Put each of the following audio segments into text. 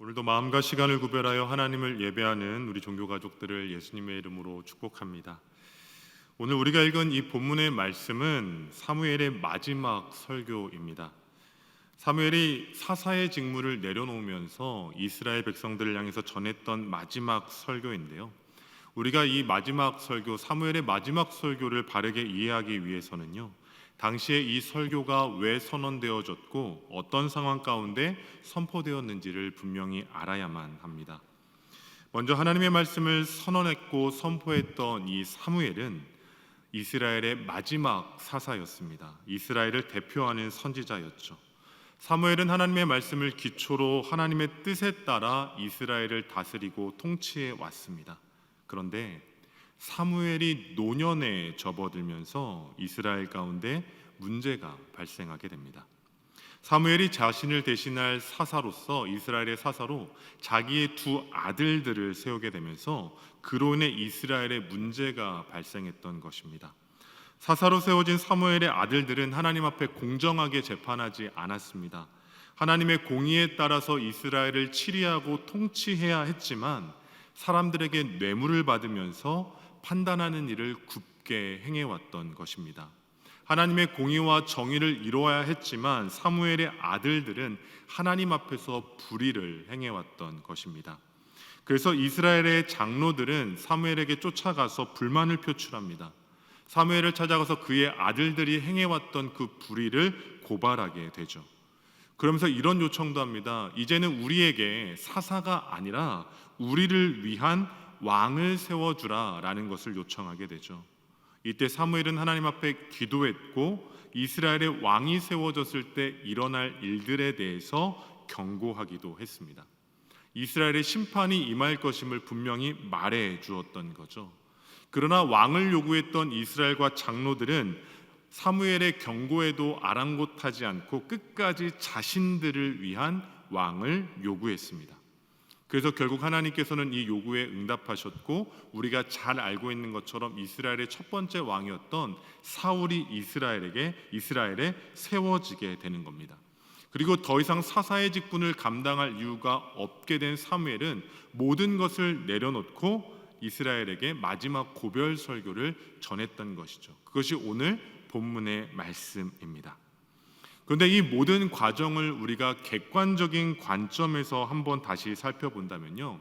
오늘도 마음과 시간을 구별하여 하나님을 예배하는 우리 종교 가족들을 예수님의 이름으로 축복합니다. 오늘 우리가 읽은 이 본문의 말씀은 사무엘의 마지막 설교입니다. 사무엘이 사사의 직무를 내려놓으면서 이스라엘 백성들을 향해서 전했던 마지막 설교인데요. 우리가 이 마지막 설교, 사무엘의 마지막 설교를 바르게 이해하기 위해서는요, 당시에 이 설교가 왜 선언되어졌고 어떤 상황 가운데 선포되었는지를 분명히 알아야만 합니다. 먼저 하나님의 말씀을 선언했고 선포했던 이 사무엘은 이스라엘의 마지막 사사였습니다. 이스라엘을 대표하는 선지자였죠. 사무엘은 하나님의 말씀을 기초로 하나님의 뜻에 따라 이스라엘을 다스리고 통치해 왔습니다. 그런데 사무엘이 노년에 접어들면서 이스라엘 가운데 문제가 발생하게 됩니다. 사무엘이 자신을 대신할 사사로서, 이스라엘의 사사로 자기의 두 아들들을 세우게 되면서 그로 인해 이스라엘에 문제가 발생했던 것입니다. 사사로 세워진 사무엘의 아들들은 하나님 앞에 공정하게 재판하지 않았습니다. 하나님의 공의에 따라서 이스라엘을 치리하고 통치해야 했지만 사람들에게 뇌물을 받으면서 판단하는 일을 굽게 행해왔던 것입니다. 하나님의 공의와 정의를 이루어야 했지만 사무엘의 아들들은 하나님 앞에서 불의를 행해왔던 것입니다. 그래서 이스라엘의 장로들은 사무엘에게 쫓아가서 불만을 표출합니다. 사무엘을 찾아가서 그의 아들들이 행해왔던 그 불의를 고발하게 되죠. 그러면서 이런 요청도 합니다. 이제는 우리에게 사사가 아니라 우리를 위한 왕을 세워주라 라는 것을 요청하게 되죠. 이때 사무엘은 하나님 앞에 기도했고 이스라엘의 왕이 세워졌을 때 일어날 일들에 대해서 경고하기도 했습니다. 이스라엘의 심판이 임할 것임을 분명히 말해 주었던 거죠. 그러나 왕을 요구했던 이스라엘과 장로들은 사무엘의 경고에도 아랑곳하지 않고 끝까지 자신들을 위한 왕을 요구했습니다. 그래서 결국 하나님께서는 이 요구에 응답하셨고 우리가 잘 알고 있는 것처럼 이스라엘의 첫 번째 왕이었던 사울이 이스라엘에 세워지게 되는 겁니다. 그리고 더 이상 사사의 직분을 감당할 이유가 없게 된 사무엘은 모든 것을 내려놓고 이스라엘에게 마지막 고별 설교를 전했던 것이죠. 그것이 오늘 본문의 말씀입니다. 그런데 이 모든 과정을 우리가 객관적인 관점에서 한번 다시 살펴본다면요,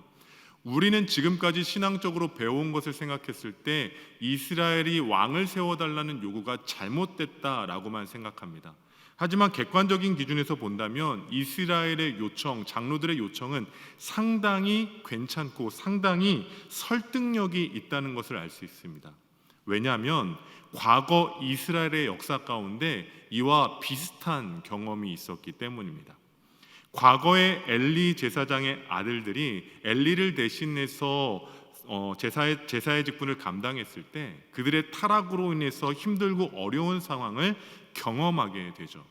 우리는 지금까지 신앙적으로 배워온 것을 생각했을 때 이스라엘이 왕을 세워달라는 요구가 잘못됐다라고만 생각합니다. 하지만 객관적인 기준에서 본다면 이스라엘의 요청, 장로들의 요청은 상당히 괜찮고 상당히 설득력이 있다는 것을 알 수 있습니다. 왜냐하면 과거 이스라엘의 역사 가운데 이와 비슷한 경험이 있었기 때문입니다. 과거에 엘리 제사장의 아들들이 엘리를 대신해서 제사의 직분을 감당했을 때 그들의 타락으로 인해서 힘들고 어려운 상황을 경험하게 되죠.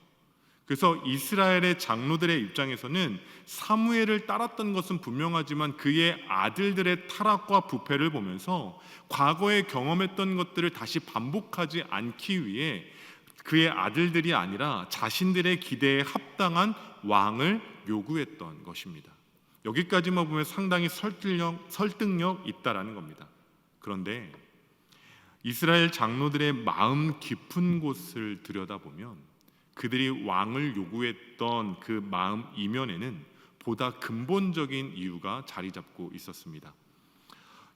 그래서 이스라엘의 장로들의 입장에서는 사무엘을 따랐던 것은 분명하지만 그의 아들들의 타락과 부패를 보면서 과거에 경험했던 것들을 다시 반복하지 않기 위해 그의 아들들이 아니라 자신들의 기대에 합당한 왕을 요구했던 것입니다. 여기까지만 보면 상당히 설득력 있다라는 겁니다. 그런데 이스라엘 장로들의 마음 깊은 곳을 들여다보면 그들이 왕을 요구했던 그 마음 이면에는 보다 근본적인 이유가 자리 잡고 있었습니다.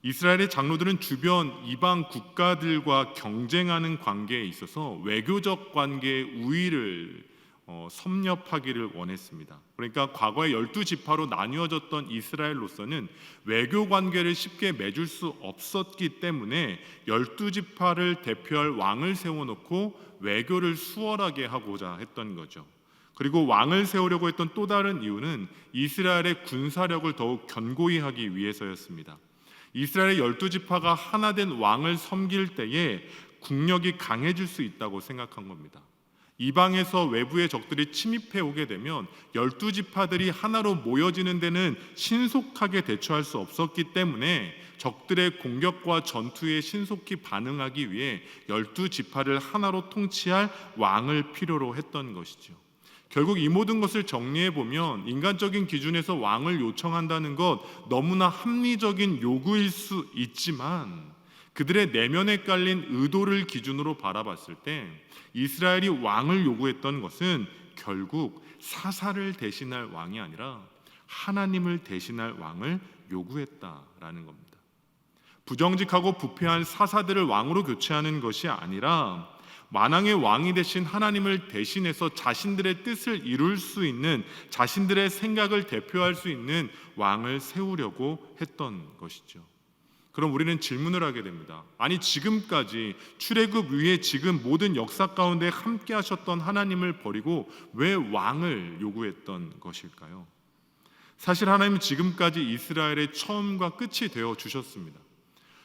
이스라엘의 장로들은 주변 이방 국가들과 경쟁하는 관계에 있어서 외교적 관계의 우위를 섭렵하기를 원했습니다. 그러니까 과거에 12지파로 나뉘어졌던 이스라엘로서는 외교 관계를 쉽게 맺을 수 없었기 때문에 12지파를 대표할 왕을 세워놓고 외교를 수월하게 하고자 했던 거죠. 그리고 왕을 세우려고 했던 또 다른 이유는 이스라엘의 군사력을 더욱 견고히 하기 위해서였습니다. 이스라엘의 12지파가 하나 된 왕을 섬길 때에 국력이 강해질 수 있다고 생각한 겁니다. 이방에서 외부의 적들이 침입해 오게 되면 12지파들이 하나로 모여지는 데는 신속하게 대처할 수 없었기 때문에 적들의 공격과 전투에 신속히 반응하기 위해 12지파를 하나로 통치할 왕을 필요로 했던 것이죠. 결국 이 모든 것을 정리해 보면 인간적인 기준에서 왕을 요청한다는 것 너무나 합리적인 요구일 수 있지만 그들의 내면에 깔린 의도를 기준으로 바라봤을 때 이스라엘이 왕을 요구했던 것은 결국 사사를 대신할 왕이 아니라 하나님을 대신할 왕을 요구했다라는 겁니다. 부정직하고 부패한 사사들을 왕으로 교체하는 것이 아니라 만왕의 왕이 되신 하나님을 대신해서 자신들의 뜻을 이룰 수 있는, 자신들의 생각을 대표할 수 있는 왕을 세우려고 했던 것이죠. 그럼 우리는 질문을 하게 됩니다. 아니, 지금까지 출애굽 이후에 지금 모든 역사 가운데 함께 하셨던 하나님을 버리고 왜 왕을 요구했던 것일까요? 사실 하나님은 지금까지 이스라엘의 처음과 끝이 되어 주셨습니다.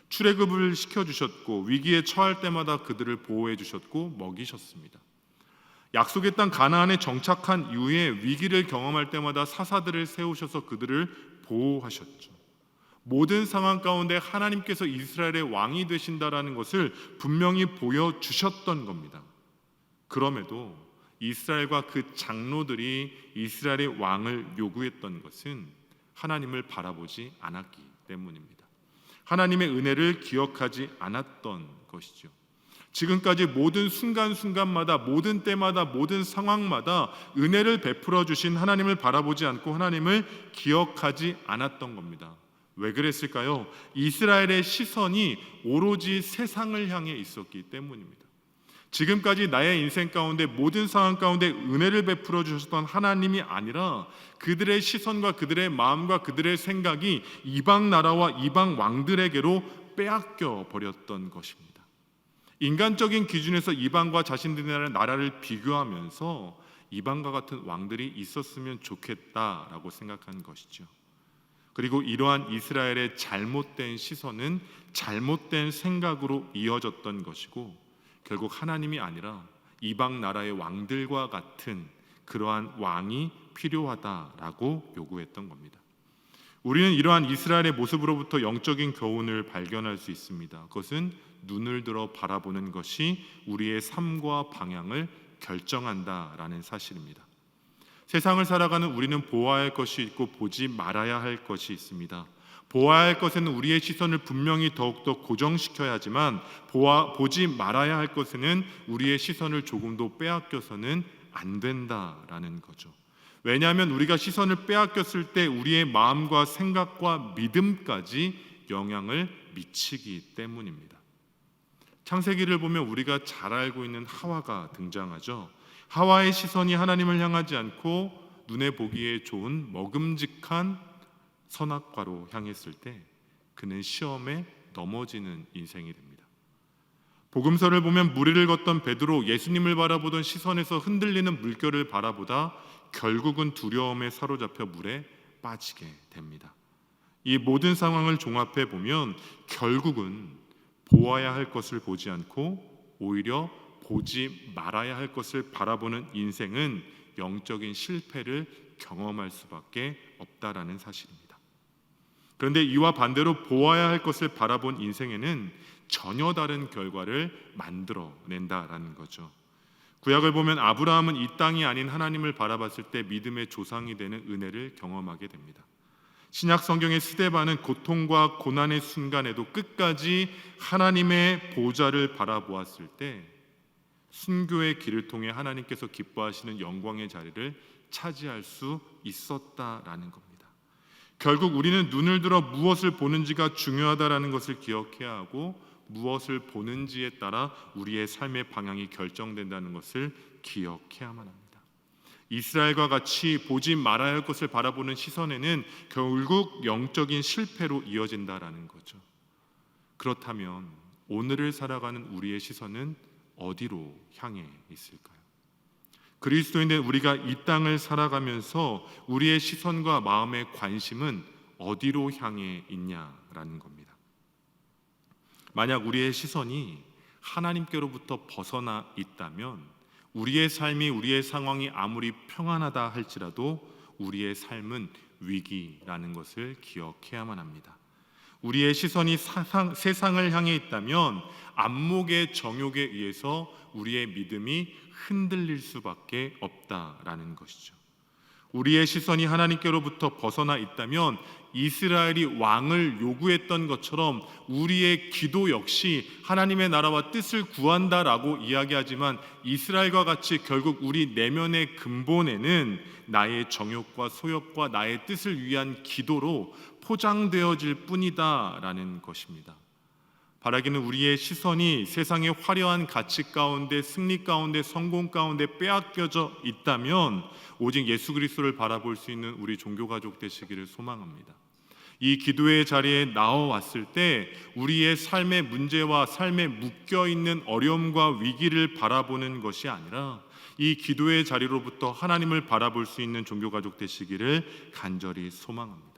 출애굽을 시켜주셨고 위기에 처할 때마다 그들을 보호해 주셨고 먹이셨습니다. 약속의 땅 가나안에 정착한 이후에 위기를 경험할 때마다 사사들을 세우셔서 그들을 보호하셨죠. 모든 상황 가운데 하나님께서 이스라엘의 왕이 되신다라는 것을 분명히 보여주셨던 겁니다. 그럼에도 이스라엘과 그 장로들이 이스라엘의 왕을 요구했던 것은 하나님을 바라보지 않았기 때문입니다. 하나님의 은혜를 기억하지 않았던 것이죠. 지금까지 모든 순간순간마다, 모든 때마다, 모든 상황마다 은혜를 베풀어 주신 하나님을 바라보지 않고 하나님을 기억하지 않았던 겁니다. 왜 그랬을까요? 이스라엘의 시선이 오로지 세상을 향해 있었기 때문입니다. 지금까지 나의 인생 가운데 모든 상황 가운데 은혜를 베풀어 주셨던 하나님이 아니라 그들의 시선과 그들의 마음과 그들의 생각이 이방 나라와 이방 왕들에게로 빼앗겨 버렸던 것입니다. 인간적인 기준에서 이방과 자신들의 나라를 비교하면서 이방과 같은 왕들이 있었으면 좋겠다라고 생각한 것이죠. 그리고 이러한 이스라엘의 잘못된 시선은 잘못된 생각으로 이어졌던 것이고 결국 하나님이 아니라 이방 나라의 왕들과 같은 그러한 왕이 필요하다라고 요구했던 겁니다. 우리는 이러한 이스라엘의 모습으로부터 영적인 교훈을 발견할 수 있습니다. 그것은 눈을 들어 바라보는 것이 우리의 삶과 방향을 결정한다라는 사실입니다. 세상을 살아가는 우리는 보아야 할 것이 있고 보지 말아야 할 것이 있습니다. 보아야 할 것에는 우리의 시선을 분명히 더욱더 고정시켜야 하지만 보지 말아야 할 것에는 우리의 시선을 조금도 빼앗겨서는 안 된다라는 거죠. 왜냐하면 우리가 시선을 빼앗겼을 때 우리의 마음과 생각과 믿음까지 영향을 미치기 때문입니다. 창세기를 보면 우리가 잘 알고 있는 하와가 등장하죠. 하와의 시선이 하나님을 향하지 않고 눈에 보기에 좋은 먹음직한 선악과로 향했을 때 그는 시험에 넘어지는 인생이 됩니다. 복음서를 보면 무리를 걷던 베드로 예수님을 바라보던 시선에서 흔들리는 물결을 바라보다 결국은 두려움에 사로잡혀 물에 빠지게 됩니다. 이 모든 상황을 종합해 보면 결국은 보아야 할 것을 보지 않고 오히려 보지 말아야 할 것을 바라보는 인생은 영적인 실패를 경험할 수밖에 없다라는 사실입니다. 그런데 이와 반대로 보아야 할 것을 바라본 인생에는 전혀 다른 결과를 만들어낸다라는 거죠. 구약을 보면 아브라함은 이 땅이 아닌 하나님을 바라봤을 때 믿음의 조상이 되는 은혜를 경험하게 됩니다. 신약 성경의 스데반은 고통과 고난의 순간에도 끝까지 하나님의 보좌를 바라보았을 때 순교의 길을 통해 하나님께서 기뻐하시는 영광의 자리를 차지할 수 있었다라는 겁니다. 결국 우리는 눈을 들어 무엇을 보는지가 중요하다라는 것을 기억해야 하고 무엇을 보는지에 따라 우리의 삶의 방향이 결정된다는 것을 기억해야만 합니다. 이스라엘과 같이 보지 말아야 할 것을 바라보는 시선에는 결국 영적인 실패로 이어진다라는 거죠. 그렇다면 오늘을 살아가는 우리의 시선은 어디로 향해 있을까요? 그리스도인된 우리가 이 땅을 살아가면서 우리의 시선과 마음의 관심은 어디로 향해 있냐라는 겁니다. 만약 우리의 시선이 하나님께로부터 벗어나 있다면 우리의 삶이, 우리의 상황이 아무리 평안하다 할지라도 우리의 삶은 위기라는 것을 기억해야만 합니다. 우리의 시선이 세상을 향해 있다면 안목의 정욕에 의해서 우리의 믿음이 흔들릴 수밖에 없다라는 것이죠. 우리의 시선이 하나님께로부터 벗어나 있다면 이스라엘이 왕을 요구했던 것처럼 우리의 기도 역시 하나님의 나라와 뜻을 구한다라고 이야기하지만 이스라엘과 같이 결국 우리 내면의 근본에는 나의 정욕과 소욕과 나의 뜻을 위한 기도로 포장되어질 뿐이다라는 것입니다. 바라기는 우리의 시선이 세상의 화려한 가치 가운데, 승리 가운데, 성공 가운데 빼앗겨져 있다면 오직 예수 그리스도를 바라볼 수 있는 우리 종교가족 되시기를 소망합니다. 이 기도의 자리에 나와왔을 때 우리의 삶의 문제와 삶에 묶여있는 어려움과 위기를 바라보는 것이 아니라 이 기도의 자리로부터 하나님을 바라볼 수 있는 종교가족 되시기를 간절히 소망합니다.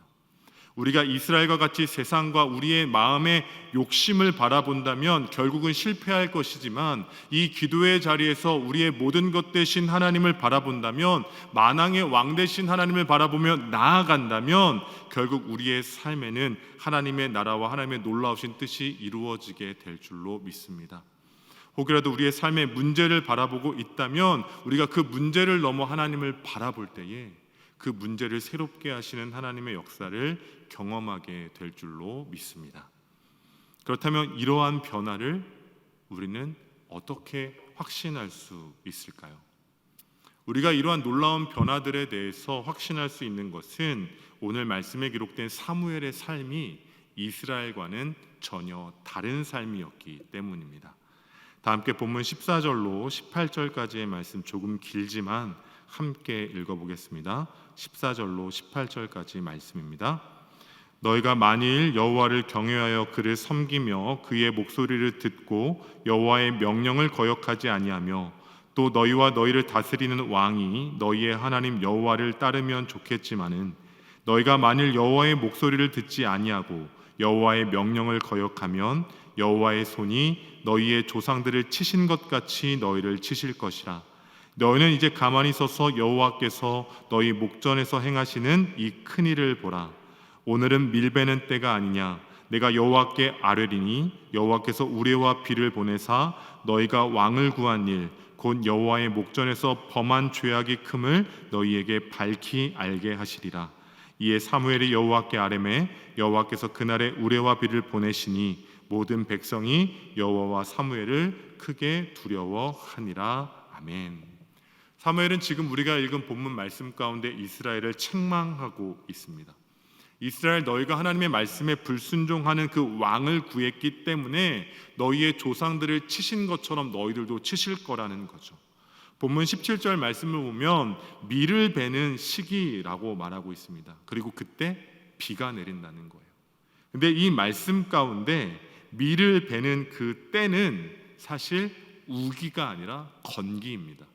우리가 이스라엘과 같이 세상과 우리의 마음의 욕심을 바라본다면 결국은 실패할 것이지만 이 기도의 자리에서 우리의 모든 것 되신 하나님을 바라본다면, 만왕의 왕 되신 하나님을 바라보며 나아간다면 결국 우리의 삶에는 하나님의 나라와 하나님의 놀라우신 뜻이 이루어지게 될 줄로 믿습니다. 혹이라도 우리의 삶의 문제를 바라보고 있다면 우리가 그 문제를 넘어 하나님을 바라볼 때에 그 문제를 새롭게 하시는 하나님의 역사를 경험하게 될 줄로 믿습니다. 그렇다면 이러한 변화를 우리는 어떻게 확신할 수 있을까요? 우리가 이러한 놀라운 변화들에 대해서 확신할 수 있는 것은 오늘 말씀에 기록된 사무엘의 삶이 이스라엘과는 전혀 다른 삶이었기 때문입니다. 다 함께 본문 14절로 18절까지의 말씀 조금 길지만 함께 읽어보겠습니다. 14절로 18절까지 말씀입니다. 너희가 만일 여호와를 경외하여 그를 섬기며 그의 목소리를 듣고 여호와의 명령을 거역하지 아니하며 또 너희와 너희를 다스리는 왕이 너희의 하나님 여호와를 따르면 좋겠지만은 너희가 만일 여호와의 목소리를 듣지 아니하고 여호와의 명령을 거역하면 여호와의 손이 너희의 조상들을 치신 것 같이 너희를 치실 것이라. 너희는 이제 가만히 서서 여호와께서 너희 목전에서 행하시는 이 큰 일을 보라. 오늘은 밀베는 때가 아니냐. 내가 여호와께 아뢰리니 여호와께서 우레와 비를 보내사 너희가 왕을 구한 일 곧 여호와의 목전에서 범한 죄악이 큼을 너희에게 밝히 알게 하시리라. 이에 사무엘이 여호와께 아뢰매 여호와께서 그날에 우레와 비를 보내시니 모든 백성이 여호와와 사무엘을 크게 두려워하니라. 아멘. 사무엘은 지금 우리가 읽은 본문 말씀 가운데 이스라엘을 책망하고 있습니다. 이스라엘, 너희가 하나님의 말씀에 불순종하는 그 왕을 구했기 때문에 너희의 조상들을 치신 것처럼 너희들도 치실 거라는 거죠. 본문 17절 말씀을 보면 밀을 베는 시기라고 말하고 있습니다. 그리고 그때 비가 내린다는 거예요. 근데 이 말씀 가운데 밀을 베는 그 때는 사실 우기가 아니라 건기입니다.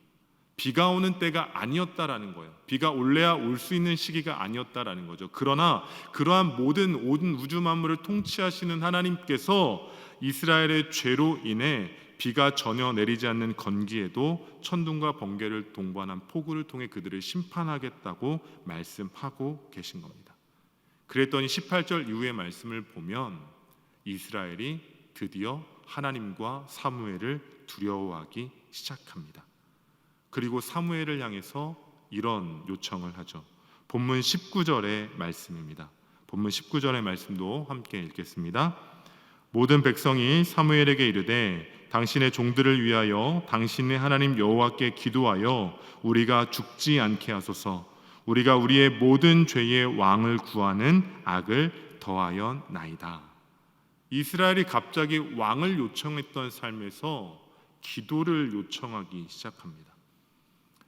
비가 오는 때가 아니었다라는 거예요. 비가 올래야 올 수 있는 시기가 아니었다라는 거죠. 그러나 그러한 모든 우주 만물을 통치하시는 하나님께서 이스라엘의 죄로 인해 비가 전혀 내리지 않는 건기에도 천둥과 번개를 동반한 폭우를 통해 그들을 심판하겠다고 말씀하고 계신 겁니다. 그랬더니 18절 이후의 말씀을 보면 이스라엘이 드디어 하나님과 사무엘을 두려워하기 시작합니다. 그리고 사무엘을 향해서 이런 요청을 하죠. 본문 19절의 말씀입니다. 본문 19절의 말씀도 함께 읽겠습니다. 모든 백성이 사무엘에게 이르되 당신의 종들을 위하여 당신의 하나님 여호와께 기도하여 우리가 죽지 않게 하소서. 우리가 우리의 모든 죄의 왕을 구하는 악을 더하였나이다. 이스라엘이 갑자기 왕을 요청했던 삶에서 기도를 요청하기 시작합니다.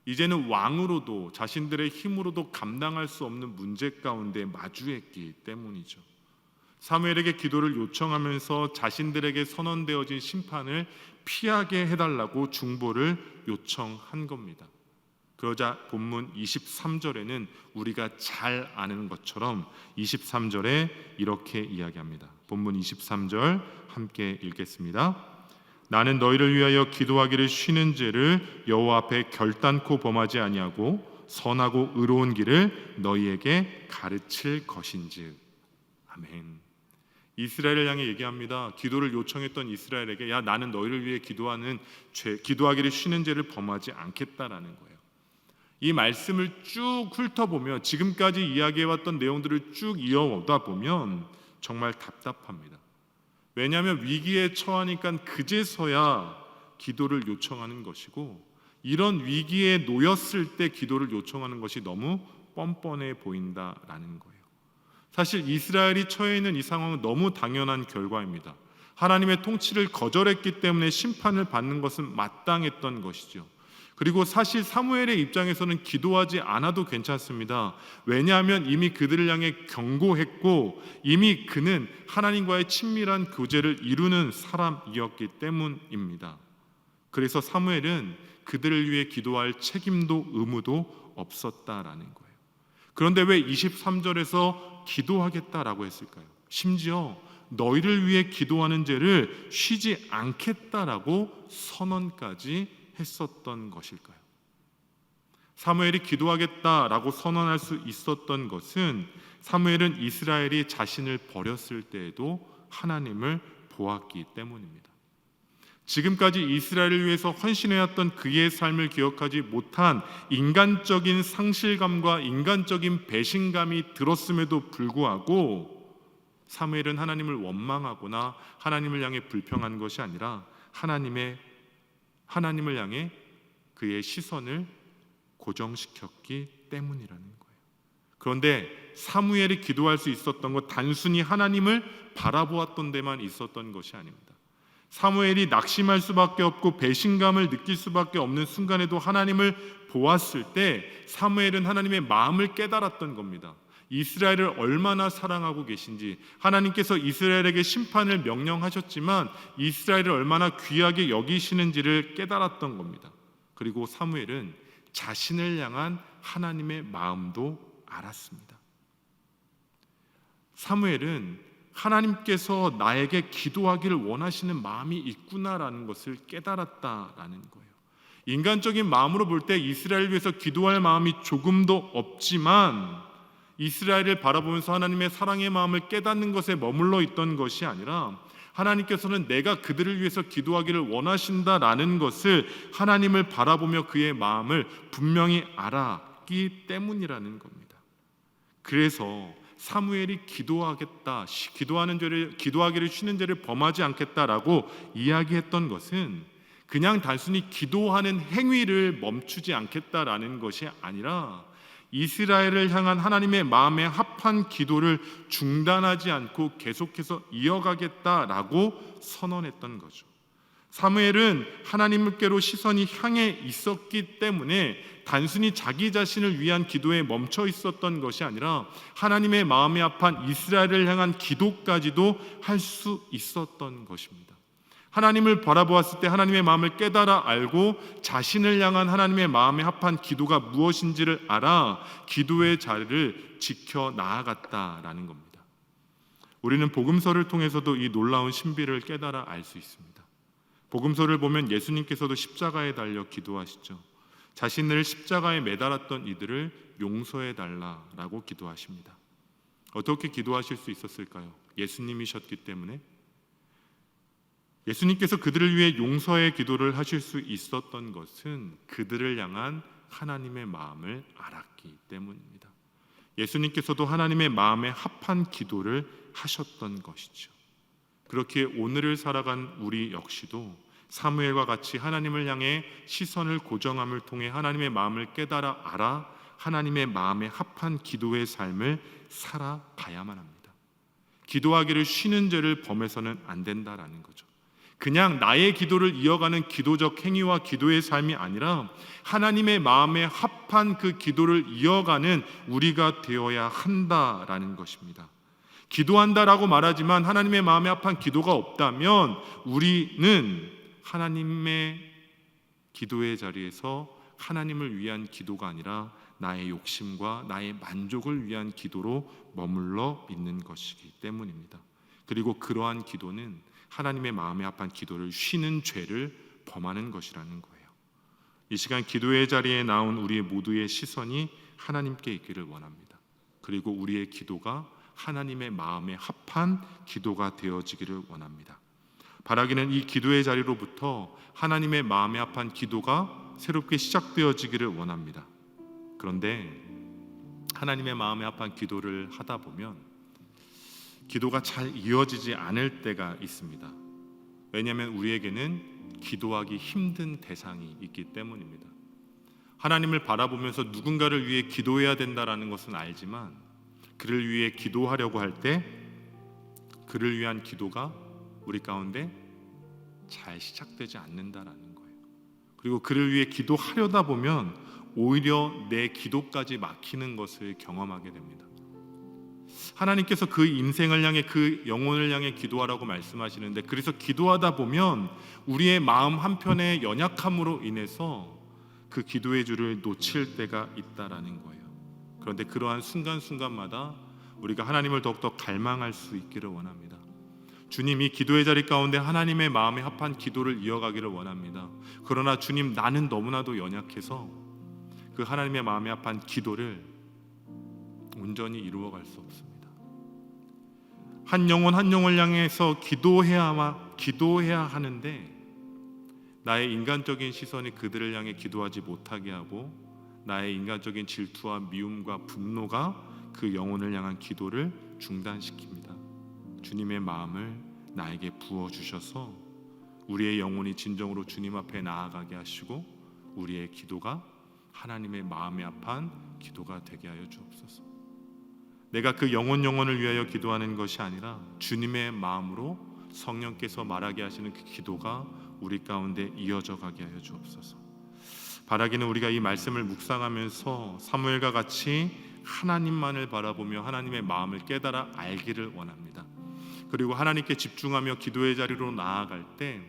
이제는 왕으로도 자신들의 힘으로도 감당할 수 없는 문제 가운데 마주했기 때문이죠. 사무엘에게 기도를 요청하면서 자신들에게 선언되어진 심판을 피하게 해달라고 중보를 요청한 겁니다. 그러자 본문 23절에는 우리가 잘 아는 것처럼 23절에 이렇게 이야기합니다. 본문 23절 함께 읽겠습니다. 나는 너희를 위하여 기도하기를 쉬는 죄를 여호와 앞에 결단코 범하지 아니하고 선하고 의로운 길을 너희에게 가르칠 것인즉. 아멘. 이스라엘을 향해 얘기합니다. 기도를 요청했던 이스라엘에게 야 나는 너희를 위해 기도하기를 쉬는 죄를 범하지 않겠다라는 거예요. 이 말씀을 쭉 훑어보면 지금까지 이야기해왔던 내용들을 쭉 이어오다 보면 정말 답답합니다. 왜냐하면 위기에 처하니까 그제서야 기도를 요청하는 것이고 이런 위기에 놓였을 때 기도를 요청하는 것이 너무 뻔뻔해 보인다라는 거예요. 사실 이스라엘이 처해 있는 이 상황은 너무 당연한 결과입니다. 하나님의 통치를 거절했기 때문에 심판을 받는 것은 마땅했던 것이죠. 그리고 사실 사무엘의 입장에서는 기도하지 않아도 괜찮습니다. 왜냐하면 이미 그들을 향해 경고했고 이미 그는 하나님과의 친밀한 교제를 이루는 사람이었기 때문입니다. 그래서 사무엘은 그들을 위해 기도할 책임도 의무도 없었다라는 거예요. 그런데 왜 23절에서 기도하겠다라고 했을까요? 심지어 너희를 위해 기도하는 죄를 쉬지 않겠다라고 선언까지 했었던 것일까요? 사무엘이 기도하겠다라고 선언할 수 있었던 것은 사무엘은 이스라엘이 자신을 버렸을 때에도 하나님을 보았기 때문입니다. 지금까지 이스라엘을 위해서 헌신해왔던 그의 삶을 기억하지 못한 인간적인 상실감과 인간적인 배신감이 들었음에도 불구하고 사무엘은 하나님을 원망하거나 하나님을 향해 불평한 것이 아니라 하나님을 향해 그의 시선을 고정시켰기 때문이라는 거예요. 그런데 사무엘이 기도할 수 있었던 것 단순히 하나님을 바라보았던 데만 있었던 것이 아닙니다. 사무엘이 낙심할 수밖에 없고 배신감을 느낄 수밖에 없는 순간에도 하나님을 보았을 때 사무엘은 하나님의 마음을 깨달았던 겁니다. 이스라엘을 얼마나 사랑하고 계신지, 하나님께서 이스라엘에게 심판을 명령하셨지만 이스라엘을 얼마나 귀하게 여기시는지를 깨달았던 겁니다. 그리고 사무엘은 자신을 향한 하나님의 마음도 알았습니다. 사무엘은 하나님께서 나에게 기도하기를 원하시는 마음이 있구나라는 것을 깨달았다라는 거예요. 인간적인 마음으로 볼 때 이스라엘을 위해서 기도할 마음이 조금도 없지만 이스라엘을 바라보면서 하나님의 사랑의 마음을 깨닫는 것에 머물러 있던 것이 아니라 하나님께서는 내가 그들을 위해서 기도하기를 원하신다라는 것을 하나님을 바라보며 그의 마음을 분명히 알았기 때문이라는 겁니다. 그래서 사무엘이 기도하기를 쉬는 죄를 범하지 않겠다라고 이야기했던 것은 그냥 단순히 기도하는 행위를 멈추지 않겠다라는 것이 아니라 이스라엘을 향한 하나님의 마음에 합한 기도를 중단하지 않고 계속해서 이어가겠다라고 선언했던 거죠. 사무엘은 하나님께로 시선이 향해 있었기 때문에 단순히 자기 자신을 위한 기도에 멈춰 있었던 것이 아니라 하나님의 마음에 합한 이스라엘을 향한 기도까지도 할 수 있었던 것입니다. 하나님을 바라보았을 때 하나님의 마음을 깨달아 알고 자신을 향한 하나님의 마음에 합한 기도가 무엇인지를 알아 기도의 자리를 지켜 나아갔다라는 겁니다. 우리는 복음서를 통해서도 이 놀라운 신비를 깨달아 알 수 있습니다. 복음서를 보면 예수님께서도 십자가에 달려 기도하시죠. 자신을 십자가에 매달았던 이들을 용서해 달라라고 기도하십니다. 어떻게 기도하실 수 있었을까요? 예수님이셨기 때문에. 예수님께서 그들을 위해 용서의 기도를 하실 수 있었던 것은 그들을 향한 하나님의 마음을 알았기 때문입니다. 예수님께서도 하나님의 마음에 합한 기도를 하셨던 것이죠. 그렇게 오늘을 살아간 우리 역시도 사무엘과 같이 하나님을 향해 시선을 고정함을 통해 하나님의 마음을 깨달아 알아 하나님의 마음에 합한 기도의 삶을 살아가야만 합니다. 기도하기를 쉬는 죄를 범해서는 안 된다라는 거죠. 그냥 나의 기도를 이어가는 기도적 행위와 기도의 삶이 아니라 하나님의 마음에 합한 그 기도를 이어가는 우리가 되어야 한다라는 것입니다. 기도한다라고 말하지만 하나님의 마음에 합한 기도가 없다면 우리는 하나님의 기도의 자리에서 하나님을 위한 기도가 아니라 나의 욕심과 나의 만족을 위한 기도로 머물러 있는 것이기 때문입니다. 그리고 그러한 기도는 하나님의 마음에 합한 기도를 쉬는 죄를 범하는 것이라는 거예요. 이 시간 기도의 자리에 나온 우리 모두의 시선이 하나님께 있기를 원합니다. 그리고 우리의 기도가 하나님의 마음에 합한 기도가 되어지기를 원합니다. 바라기는 이 기도의 자리로부터 하나님의 마음에 합한 기도가 새롭게 시작되어지기를 원합니다. 그런데 하나님의 마음에 합한 기도를 하다 보면 기도가 잘 이어지지 않을 때가 있습니다. 왜냐하면 우리에게는 기도하기 힘든 대상이 있기 때문입니다. 하나님을 바라보면서 누군가를 위해 기도해야 된다라는 것은 알지만 그를 위해 기도하려고 할 때 그를 위한 기도가 우리 가운데 잘 시작되지 않는다라는 거예요. 그리고 그를 위해 기도하려다 보면 오히려 내 기도까지 막히는 것을 경험하게 됩니다. 하나님께서 그 인생을 향해, 그 영혼을 향해 기도하라고 말씀하시는데, 그래서 기도하다 보면 우리의 마음 한편의 연약함으로 인해서 그 기도의 줄을 놓칠 때가 있다라는 거예요. 그런데 그러한 순간순간마다 우리가 하나님을 더욱더 갈망할 수 있기를 원합니다. 주님이 기도의 자리 가운데 하나님의 마음에 합한 기도를 이어가기를 원합니다. 그러나 주님, 나는 너무나도 연약해서 그 하나님의 마음에 합한 기도를 온전히 이루어갈 수 없습니다. 한 영혼 한 영혼을 향해서 기도해야 하는데 나의 인간적인 시선이 그들을 향해 기도하지 못하게 하고 나의 인간적인 질투와 미움과 분노가 그 영혼을 향한 기도를 중단시킵니다. 주님의 마음을 나에게 부어주셔서 우리의 영혼이 진정으로 주님 앞에 나아가게 하시고 우리의 기도가 하나님의 마음에 합한 기도가 되게 하여 주옵소서. 내가 그 영혼을 위하여 기도하는 것이 아니라 주님의 마음으로 성령께서 말하게 하시는 그 기도가 우리 가운데 이어져 가게 하여 주옵소서. 바라기는 우리가 이 말씀을 묵상하면서 사무엘과 같이 하나님만을 바라보며 하나님의 마음을 깨달아 알기를 원합니다. 그리고 하나님께 집중하며 기도의 자리로 나아갈 때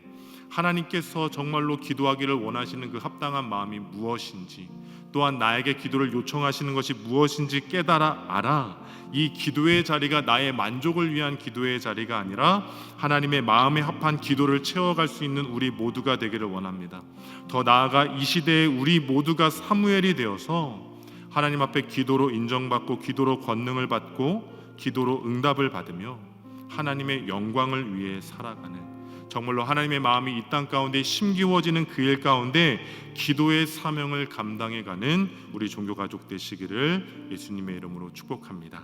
하나님께서 정말로 기도하기를 원하시는 그 합당한 마음이 무엇인지, 또한 나에게 기도를 요청하시는 것이 무엇인지 깨달아 알아 이 기도의 자리가 나의 만족을 위한 기도의 자리가 아니라 하나님의 마음에 합한 기도를 채워갈 수 있는 우리 모두가 되기를 원합니다. 더 나아가 이 시대에 우리 모두가 사무엘이 되어서 하나님 앞에 기도로 인정받고 기도로 권능을 받고 기도로 응답을 받으며 하나님의 영광을 위해 살아가는, 정말로 하나님의 마음이 이 땅 가운데 심기워지는 그 일 가운데 기도의 사명을 감당해가는 우리 종교 가족 되시기를 예수님의 이름으로 축복합니다.